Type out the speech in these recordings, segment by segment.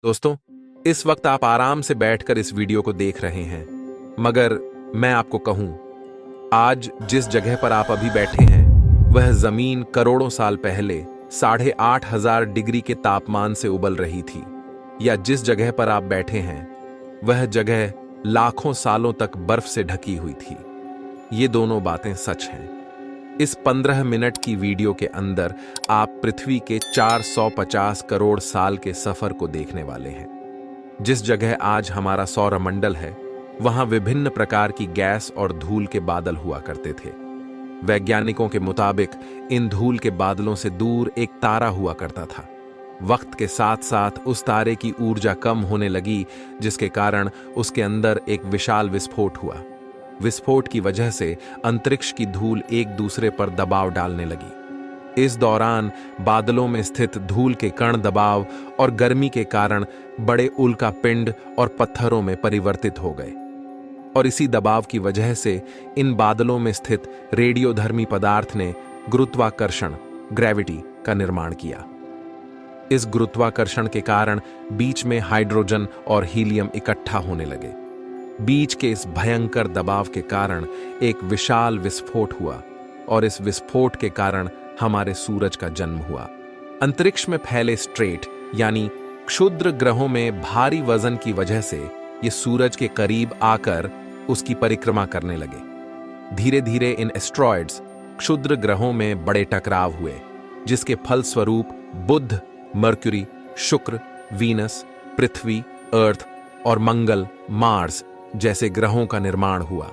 दोस्तों, इस वक्त आप आराम से बैठकर इस वीडियो को देख रहे हैं, मगर मैं आपको कहूं, आज जिस जगह पर आप अभी बैठे हैं वह जमीन करोड़ों साल पहले 8,500 डिग्री के तापमान से उबल रही थी, या जिस जगह पर आप बैठे हैं वह जगह लाखों सालों तक बर्फ से ढकी हुई थी। ये दोनों बातें सच हैं। इस 15 मिनट की वीडियो के अंदर आप पृथ्वी के 450 करोड़ साल के सफर को देखने वाले हैं। जिस जगह आज हमारा सौरमंडल है, वहां विभिन्न प्रकार की गैस और धूल के बादल हुआ करते थे। वैज्ञानिकों के मुताबिक इन धूल के बादलों से दूर एक तारा हुआ करता था। वक्त के साथ साथ उस तारे की ऊर्जा कम होने लगी, जिसके कारण उसके अंदर एक विशाल विस्फोट हुआ। विस्फोट की वजह से अंतरिक्ष की धूल एक दूसरे पर दबाव डालने लगी। इस दौरान बादलों में स्थित धूल के कण दबाव और गर्मी के कारण बड़े उल्का पिंड और पत्थरों में परिवर्तित हो गए, और इसी दबाव की वजह से इन बादलों में स्थित रेडियोधर्मी पदार्थ ने गुरुत्वाकर्षण ग्रेविटी का निर्माण किया। इस गुरुत्वाकर्षण के कारण बीच में हाइड्रोजन और हीलियम इकट्ठा होने लगे। बीच के इस भयंकर दबाव के कारण एक विशाल विस्फोट हुआ, और इस विस्फोट के कारण हमारे सूरज का जन्म हुआ। अंतरिक्ष में फैले स्ट्रेट यानी क्षुद्र ग्रहों में भारी वजन की वजह से ये सूरज के करीब आकर उसकी परिक्रमा करने लगे। धीरे धीरे इन एस्ट्रॉयड्स क्षुद्र ग्रहों में बड़े टकराव हुए, जिसके फलस्वरूप बुध, मर्क्यूरी, शुक्र, वीनस, पृथ्वी, अर्थ और मंगल, मार्स जैसे ग्रहों का निर्माण हुआ।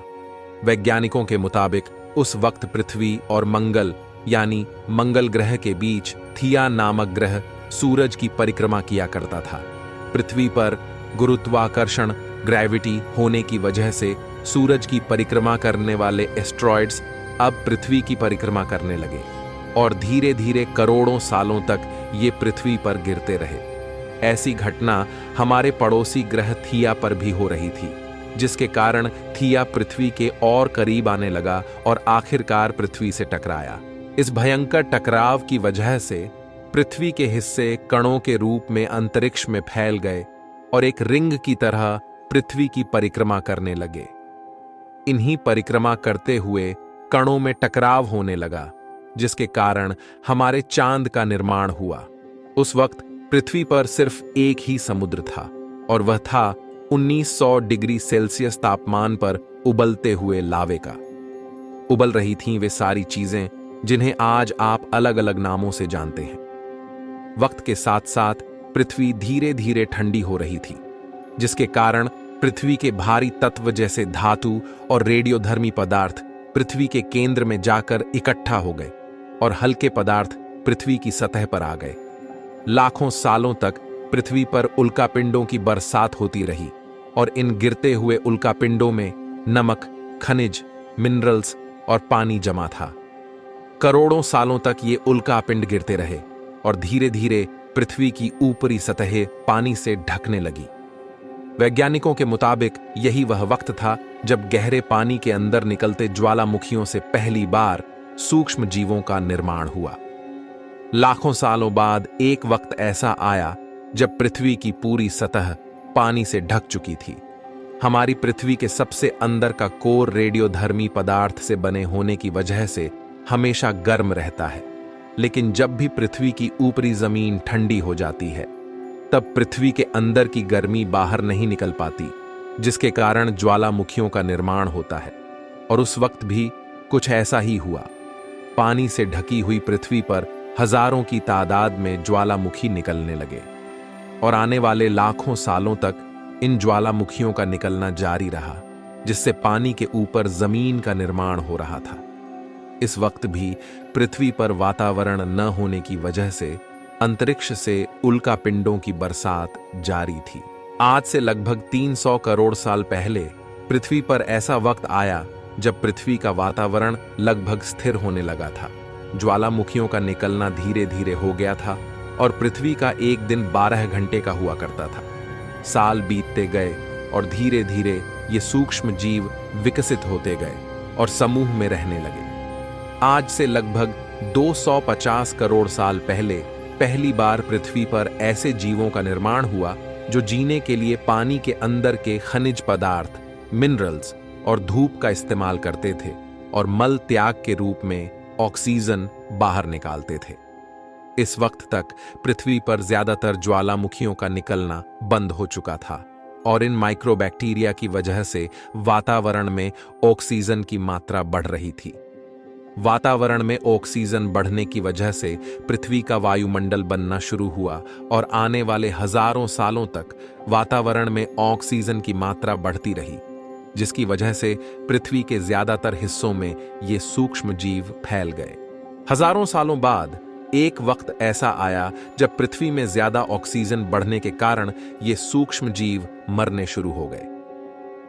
वैज्ञानिकों के मुताबिक उस वक्त पृथ्वी और मंगल यानी मंगल ग्रह के बीच थिया नामक ग्रह सूरज की परिक्रमा किया करता था। पृथ्वी पर गुरुत्वाकर्षण ग्रेविटी होने की वजह से सूरज की परिक्रमा करने वाले एस्ट्रॉयड्स अब पृथ्वी की परिक्रमा करने लगे, और धीरे धीरे करोड़ों सालों तक ये पृथ्वी पर गिरते रहे। ऐसी घटना हमारे पड़ोसी ग्रह थिया पर भी हो रही थी, जिसके कारण थिया पृथ्वी के और करीब आने लगा और आखिरकार पृथ्वी से टकराया। इस भयंकर टकराव की वजह से पृथ्वी के हिस्से कणों के रूप में अंतरिक्ष में फैल गए और एक रिंग की तरह पृथ्वी की परिक्रमा करने लगे। इन्हीं परिक्रमा करते हुए कणों में टकराव होने लगा, जिसके कारण हमारे चांद का निर्माण हुआ। उस वक्त पृथ्वी पर सिर्फ एक ही समुद्र था, और वह था 1900 डिग्री सेल्सियस तापमान पर उबलते हुए लावे का। उबल रही थीं वे सारी चीजें जिन्हें आज आप अलग अलग नामों से जानते हैं। वक्त के साथ साथ पृथ्वी धीरे धीरे ठंडी हो रही थी, जिसके कारण पृथ्वी के भारी तत्व जैसे धातु और रेडियोधर्मी पदार्थ पृथ्वी के केंद्र में जाकर इकट्ठा हो गए, और हल्के पदार्थ पृथ्वी की सतह पर आ गए। लाखों सालों तक पृथ्वी पर उल्कापिंडों की बरसात होती रही, और इन गिरते हुए उल्कापिंडों में नमक, खनिज, मिनरल्स और पानी जमा था। करोड़ों सालों तक ये उल्कापिंड गिरते रहे, और धीरे धीरे पृथ्वी की ऊपरी सतह पानी से ढकने लगी। वैज्ञानिकों के मुताबिक यही वह वक्त था जब गहरे पानी के अंदर निकलते ज्वालामुखियों से पहली बार सूक्ष्म जीवों का निर्माण हुआ। लाखों सालों बाद एक वक्त ऐसा आया जब पृथ्वी की पूरी सतह पानी से ढक चुकी थी। हमारी पृथ्वी के सबसे अंदर का कोर रेडियोधर्मी पदार्थ से बने होने की वजह से हमेशा गर्म रहता है, लेकिन जब भी पृथ्वी की ऊपरी जमीन ठंडी हो जाती है, तब पृथ्वी के अंदर की गर्मी बाहर नहीं निकल पाती, जिसके कारण ज्वालामुखियों का निर्माण होता है। और उस वक्त भी कुछ ऐसा ही हुआ। पानी से ढकी हुई पृथ्वी पर हजारों की तादाद में ज्वालामुखी निकलने लगे, और आने वाले लाखों सालों तक इन ज्वालामुखियों का निकलना जारी रहा, जिससे पानी के ऊपर जमीन का निर्माण हो रहा था। इस वक्त भी पृथ्वी पर वातावरण न होने की वजह से अंतरिक्ष से उल्कापिंडों की बरसात जारी थी। आज से लगभग 300 करोड़ साल पहले पृथ्वी पर ऐसा वक्त आया जब पृथ्वी का वातावरण लगभग स्थिर होने लगा था। ज्वालामुखियों का निकलना धीरे धीरे हो गया था, और पृथ्वी का एक दिन 12 घंटे का हुआ करता था। साल बीतते गए, और धीरे धीरे ये सूक्ष्म जीव विकसित होते गए और समूह में रहने लगे। आज से लगभग 250 करोड़ साल पहले पहली बार पृथ्वी पर ऐसे जीवों का निर्माण हुआ जो जीने के लिए पानी के अंदर के खनिज पदार्थ, मिनरल्स और धूप का इस्तेमाल करते थे और मल त्याग के रूप में ऑक्सीजन बाहर निकालते थे। इस वक्त तक पृथ्वी पर ज्यादातर ज्वालामुखियों का निकलना बंद हो चुका था और इन माइक्रोबैक्टीरिया की वजह से वातावरण में ऑक्सीजन की मात्रा बढ़ रही थी। वातावरण में ऑक्सीजन बढ़ने की वजह से पृथ्वी का वायुमंडल बनना शुरू हुआ और आने वाले हजारों सालों तक वातावरण में ऑक्सीजन की मात्रा बढ़ती रही, जिसकी वजह से पृथ्वी के ज्यादातर हिस्सों में ये सूक्ष्म जीव फैल गए। हजारों सालों बाद एक वक्त ऐसा आया जब पृथ्वी में ज्यादा ऑक्सीजन बढ़ने के कारण ये सूक्ष्म जीव मरने शुरू हो गए।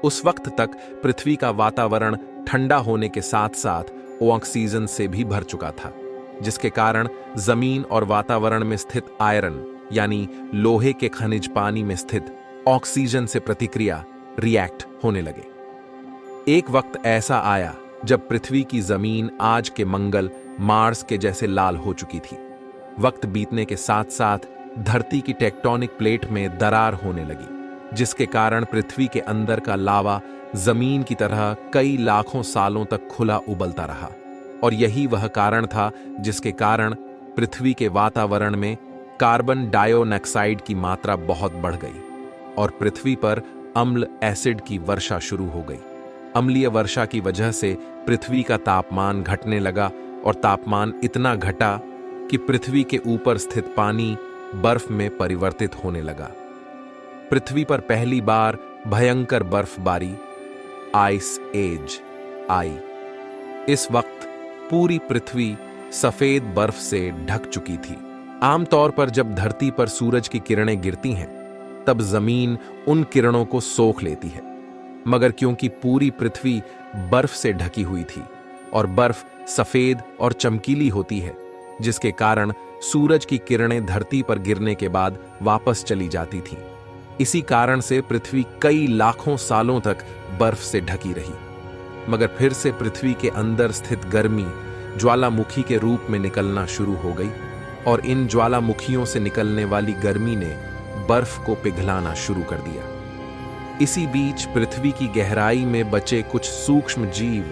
उस वक्त तक पृथ्वी का वातावरण ठंडा होने के साथ साथ ऑक्सीजन से भी भर चुका था, जिसके कारण जमीन और वातावरण में स्थित आयरन यानी लोहे के खनिज पानी में स्थित ऑक्सीजन से प्रतिक्रिया रिएक्ट होने लगे। एक वक्त ऐसा आया जब पृथ्वी की जमीन आज के मंगल मार्स के जैसे लाल हो चुकी थी। वक्त बीतने के साथ साथ धरती की टेक्टोनिक प्लेट में दरार होने लगी, जिसके कारण पृथ्वी के अंदर का लावा जमीन की तरह कई लाखों सालों तक खुला उबलता रहा और यही वह कारण था जिसके कारण पृथ्वी के वातावरण में कार्बन डाइऑक्साइड की मात्रा बहुत बढ़ गई और पृथ्वी पर अम्ल एसिड की वर्षा शुरू हो गई। अम्लीय वर्षा की वजह से पृथ्वी का तापमान घटने लगा और तापमान इतना घटा कि पृथ्वी के ऊपर स्थित पानी बर्फ में परिवर्तित होने लगा। पृथ्वी पर पहली बार भयंकर बर्फबारी आइस एज आई। इस वक्त पूरी पृथ्वी सफेद बर्फ से ढक चुकी थी। आमतौर पर जब धरती पर सूरज की किरणें गिरती हैं, तब जमीन उन किरणों को सोख लेती है, मगर क्योंकि पूरी पृथ्वी बर्फ से ढकी हुई थी और बर्फ सफेद और चमकीली होती है, जिसके कारण सूरज की किरणें धरती पर गिरने के बाद वापस चली जाती थीं। इसी कारण से पृथ्वी कई लाखों सालों तक बर्फ से ढकी रही, मगर फिर से पृथ्वी के अंदर स्थित गर्मी ज्वालामुखी के रूप में निकलना शुरू हो गई और इन ज्वालामुखियों से निकलने वाली गर्मी ने बर्फ को पिघलाना शुरू कर दिया। इसी बीच पृथ्वी की गहराई में बचे कुछ सूक्ष्म जीव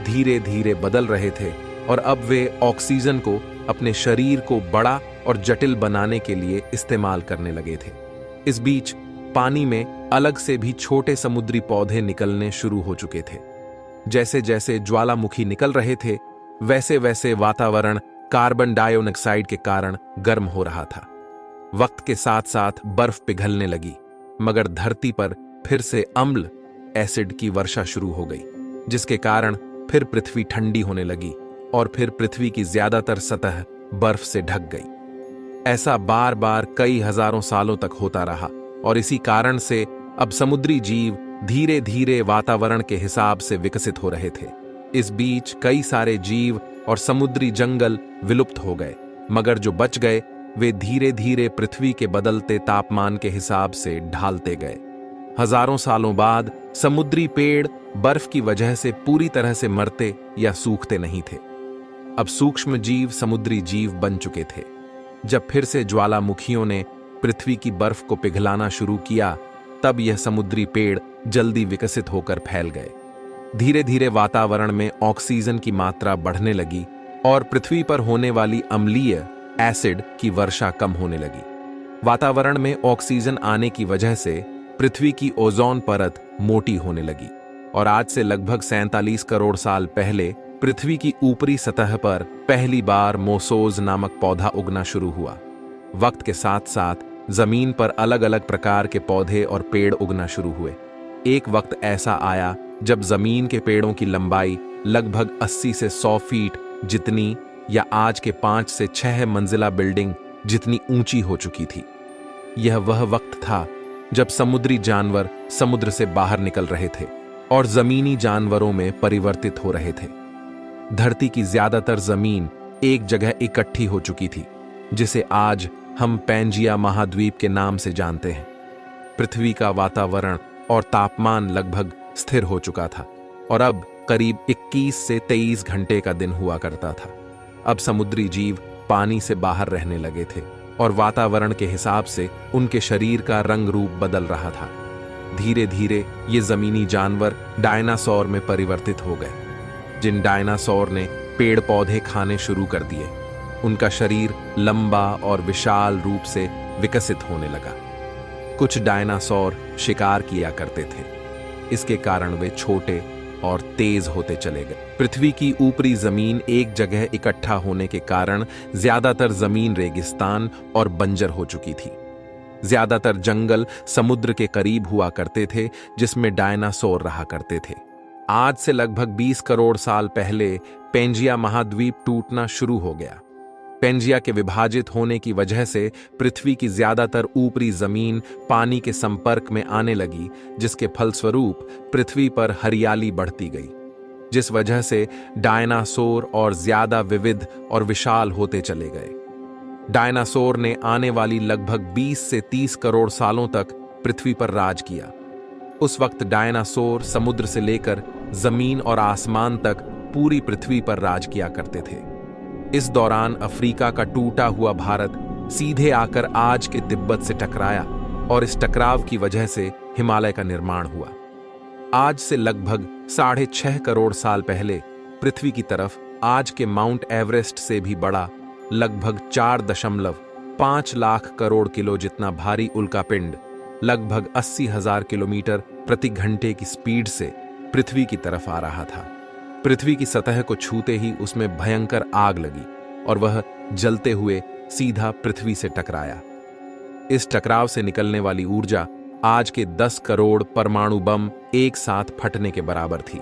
धीरे धीरे बदल रहे थे और अब वे ऑक्सीजन को अपने शरीर को बड़ा और जटिल बनाने के लिए इस्तेमाल करने लगे थे। इस बीच पानी में अलग से भी छोटे समुद्री पौधे निकलने शुरू हो चुके थे। जैसे जैसे ज्वालामुखी निकल रहे थे, वैसे वैसे वातावरण कार्बन डाइऑक्साइड के कारण गर्म हो रहा था। वक्त के साथ साथ बर्फ पिघलने लगी, मगर धरती पर फिर से अम्ल एसिड की वर्षा शुरू हो गई, जिसके कारण फिर पृथ्वी ठंडी होने लगी और फिर पृथ्वी की ज्यादातर सतह बर्फ से ढक गई। ऐसा बार बार कई हजारों सालों तक होता रहा और इसी कारण से अब समुद्री जीव धीरे धीरे वातावरण के हिसाब से विकसित हो रहे थे। इस बीच कई सारे जीव और समुद्री जंगल विलुप्त हो गए, मगर जो बच गए वे धीरे धीरे पृथ्वी के बदलते तापमान के हिसाब से ढालते गए। हजारों सालों बाद समुद्री पेड़ बर्फ की वजह से पूरी तरह से मरते या सूखते नहीं थे। अब सूक्ष्म जीव समुद्री जीव बन चुके थे। जब फिर से ज्वालामुखियों ने पृथ्वी की बर्फ को पिघलाना शुरू किया, तब यह समुद्री पेड़ जल्दी विकसित होकर फैल गए। धीरे धीरे वातावरण में ऑक्सीजन की मात्रा बढ़ने लगी और पृथ्वी पर होने वाली अम्लीय एसिड की वर्षा कम होने लगी। वातावरण में ऑक्सीजन आने की वजह से पृथ्वी की ओजोन परत मोटी होने लगी और आज से लगभग 47 करोड़ साल पहले पृथ्वी की ऊपरी सतह पर पहली बार मोसोज नामक पौधा उगना शुरू हुआ। वक्त के साथ साथ जमीन पर अलग अलग प्रकार के पौधे और पेड़ उगना शुरू हुए। एक वक्त ऐसा आया जब जमीन के पेड़ों की लंबाई लगभग 80 से 100 फीट जितनी या आज के 5 से 6 मंजिला बिल्डिंग जितनी ऊंची हो चुकी थी। यह वह वक्त था जब समुद्री जानवर समुद्र से बाहर निकल रहे थे और जमीनी जानवरों में परिवर्तित हो रहे थे। धरती की ज्यादातर जमीन एक जगह इकट्ठी हो चुकी थी, जिसे आज हम पैंजिया महाद्वीप के नाम से जानते हैं। पृथ्वी का वातावरण और तापमान लगभग स्थिर हो चुका था और अब करीब 21 से 23 घंटे का दिन हुआ करता था। अब समुद्री जीव पानी से बाहर रहने लगे थे और वातावरण के हिसाब से उनके शरीर का रंग रूप बदल रहा था। धीरे धीरे ये जमीनी जानवर डायनासोर में परिवर्तित हो गए। जिन डायनासोर ने पेड़ पौधे खाने शुरू कर दिए, उनका शरीर लंबा और विशाल रूप से विकसित होने लगा। कुछ डायनासोर शिकार किया करते थे, इसके कारण वे छोटे और तेज होते चले गए। पृथ्वी की ऊपरी जमीन एक जगह इकट्ठा होने के कारण ज्यादातर जमीन रेगिस्तान और बंजर हो चुकी थी। ज्यादातर जंगल समुद्र के करीब हुआ करते थे, जिसमें डायनासोर रहा करते थे। आज से लगभग 20 करोड़ साल पहले पेंजिया महाद्वीप टूटना शुरू हो गया। पेंजिया के विभाजित होने की वजह से पृथ्वी की ज्यादातर ऊपरी जमीन पानी के संपर्क में आने लगी, जिसके फलस्वरूप पृथ्वी पर हरियाली बढ़ती गई, जिस वजह से डायनासोर और ज्यादा विविध और विशाल होते चले गए। डायनासोर ने आने वाली लगभग 20 से 30 करोड़ सालों तक पृथ्वी पर राज किया। उस वक्त डायनासोर समुद्र से लेकर जमीन और आसमान तक पूरी पृथ्वी पर राज किया करते थे। इस दौरान अफ्रीका का टूटा हुआ भारत सीधे आकर आज के तिब्बत से टकराया और इस टकराव की वजह से हिमालय का निर्माण हुआ। आज से लगभग 6.5 करोड़ साल पहले पृथ्वी की तरफ आज के माउंट एवरेस्ट से भी बड़ा लगभग 4.5 लाख करोड़ किलो जितना भारी उल्कापिंड लगभग 80,000 किलोमीटर प्रति घंटे की स्पीड से पृथ्वी की तरफ आ रहा था। पृथ्वी की सतह को छूते ही उसमें भयंकर आग लगी और वह जलते हुए सीधा पृथ्वी से टकराया। इस टकराव से निकलने वाली ऊर्जा आज के 10 करोड़ परमाणु बम एक साथ फटने के बराबर थी।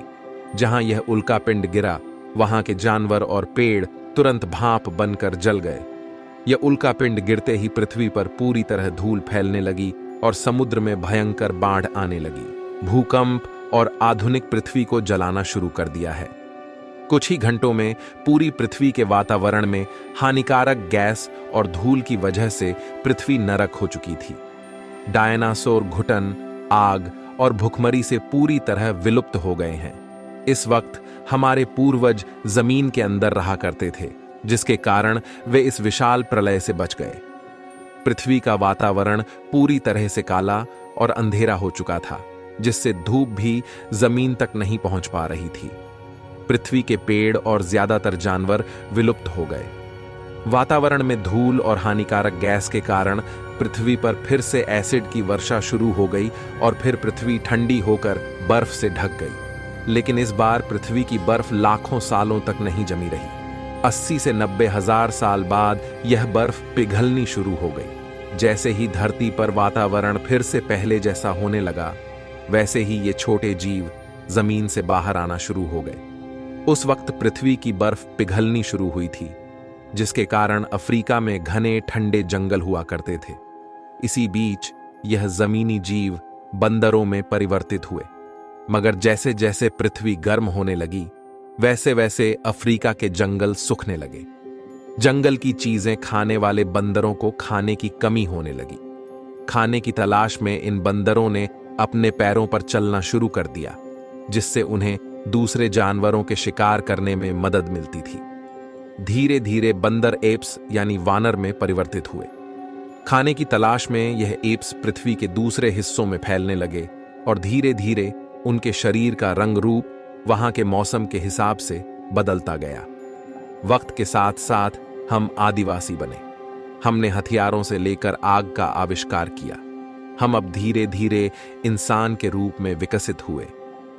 जहां यह उल्कापिंड गिरा, वहां के जानवर और पेड़ तुरंत भाप बनकर जल गए। यह उल्कापिंड गिरते ही पृथ्वी पर पूरी तरह धूल फैलने लगी और समुद्र में भयंकर बाढ़ आने लगी। भूकंप और आधुनिक पृथ्वी को जलाना शुरू कर दिया है। कुछ ही घंटों में पूरी पृथ्वी के वातावरण में हानिकारक गैस और धूल की वजह से पृथ्वी नरक हो चुकी थी। डायनासोर घुटन, आग और भुखमरी से पूरी तरह विलुप्त हो गए हैं। इस वक्त हमारे पूर्वज जमीन के अंदर रहा करते थे, जिसके कारण वे इस विशाल प्रलय से बच गए। पृथ्वी का वातावरण पूरी तरह से काला और अंधेरा हो चुका था, जिससे धूप भी जमीन तक नहीं पहुंच पा रही थी। पृथ्वी के पेड़ और ज्यादातर जानवर विलुप्त हो गए। वातावरण में धूल और हानिकारक गैस के कारण पृथ्वी पर फिर से एसिड की वर्षा शुरू हो गई और फिर पृथ्वी ठंडी होकर बर्फ से ढक गई। लेकिन इस बार पृथ्वी की बर्फ लाखों सालों तक नहीं जमी रही। 80 से 90 हजार साल बाद यह बर्फ पिघलनी शुरू हो गई। जैसे ही धरती पर वातावरण फिर से पहले जैसा होने लगा, वैसे ही ये छोटे जीव जमीन से बाहर आना शुरू हो गए। उस वक्त पृथ्वी की बर्फ पिघलनी शुरू हुई थी, जिसके कारण अफ्रीका में घने ठंडे जंगल हुआ करते थे। इसी बीच यह जमीनी जीव बंदरों में परिवर्तित हुए। मगर जैसे जैसे पृथ्वी गर्म होने लगी, वैसे वैसे अफ्रीका के जंगल सूखने लगे। जंगल की चीजें खाने वाले बंदरों को खाने की कमी होने लगी। खाने की तलाश में इन बंदरों ने अपने पैरों पर चलना शुरू कर दिया, जिससे उन्हें दूसरे जानवरों के शिकार करने में मदद मिलती थी। धीरे धीरे बंदर एप्स यानी वानर में परिवर्तित हुए। खाने की तलाश में यह एप्स पृथ्वी के दूसरे हिस्सों में फैलने लगे और धीरे धीरे उनके शरीर का रंग रूप वहां के मौसम के हिसाब से बदलता गया। वक्त के साथ साथ हम आदिवासी बने। हमने हथियारों से लेकर आग का आविष्कार किया। हम अब धीरे धीरे इंसान के रूप में विकसित हुए।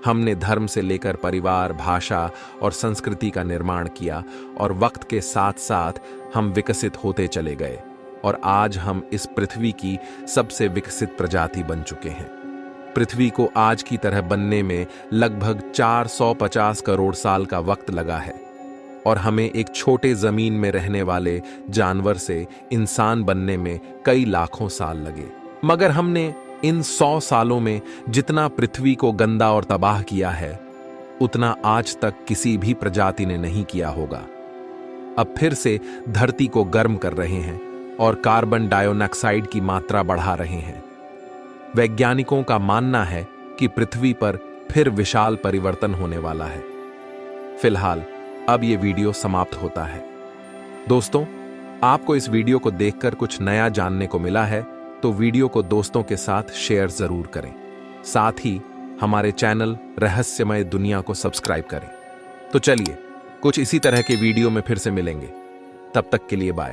हमने धर्म से लेकर परिवार, भाषा और संस्कृति का निर्माण किया और वक्त के साथ साथ हम विकसित होते चले गए और आज हम इस पृथ्वी की सबसे विकसित प्रजाति बन चुके हैं। पृथ्वी को आज की तरह बनने में लगभग 450 करोड़ साल का वक्त लगा है और हमें एक छोटे जमीन में रहने वाले जानवर से इंसान बनने में कई लाखों साल लगे। मगर हमने इन 100 सालों में जितना पृथ्वी को गंदा और तबाह किया है, उतना आज तक किसी भी प्रजाति ने नहीं किया होगा। अब फिर से धरती को गर्म कर रहे हैं और कार्बन डाइऑक्साइड की मात्रा बढ़ा रहे हैं। वैज्ञानिकों का मानना है कि पृथ्वी पर फिर विशाल परिवर्तन होने वाला है। फिलहाल अब यह वीडियो समाप्त होता है। दोस्तों, आपको इस वीडियो को देखकर कुछ नया जानने को मिला है तो वीडियो को दोस्तों के साथ शेयर जरूर करें। साथ ही हमारे चैनल रहस्यमय दुनिया को सब्सक्राइब करें। तो चलिए कुछ इसी तरह के वीडियो में फिर से मिलेंगे। तब तक के लिए बाय।